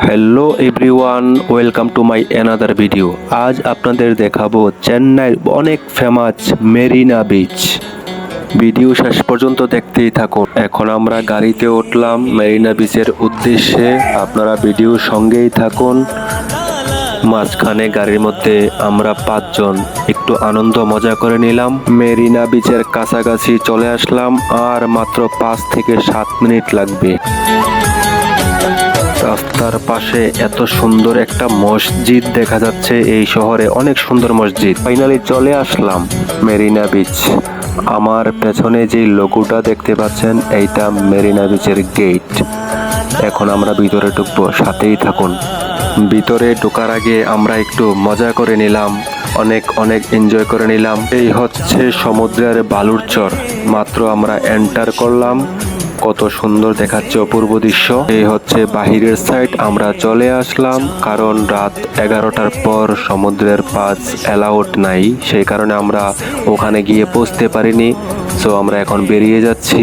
Hello everyone, welcome to my another video. আজ আপনাদের দেখাবো চেন্নাইয়ের অনেক ফেমাস মেরিনা বিচ। ভিডিও শেষ পর্যন্ত দেখতেই থাকুন। এখন আমরা গাড়িতে উঠলাম মেরিনা বিচের উদ্দেশ্যে, আপনারা ভিডিওর সঙ্গেই থাকুন। মাঝখানে গাড়ির মধ্যে আমরা 5 জন একটু আনন্দ মজা করে নিলাম। মেরিনা বিচের কাছাকাছি চলে আসলাম, আর মাত্র 5 থেকে 7 মিনিট লাগবে। রাস্তার পাশে এত সুন্দর একটা মসজিদ দেখা যাচ্ছে। এই শহরে অনেক সুন্দর মসজিদ। ফাইনালি চলে আসলাম মেরিনা বিচ। আমার পেছনে যে লোগোটা দেখতে পাচ্ছেন, এইটা মেরিনা বিচের গেট। এখন আমরা ভিতরে ঢুকবো, সাথেই থাকুন। ভিতরে ঢোকার আগে আমরা একটু মজা করে নিলাম, অনেক এনজয় করে নিলাম। এই হচ্ছে সমুদ্রের বালুর চর। মাত্র আমরা এন্টার করলাম, কত সুন্দর দেখাচ্ছে অপূর্ব দৃশ্য। এই হচ্ছে বাহিরের সাইড। আমরা চলে আসলাম, কারণ রাত 11টার পর সমুদ্রের পাশ অ্যালাউড নাই, সেই কারণে আমরা ওখানে গিয়ে পৌঁছতে পারিনি। সো আমরা এখন বেরিয়ে যাচ্ছি।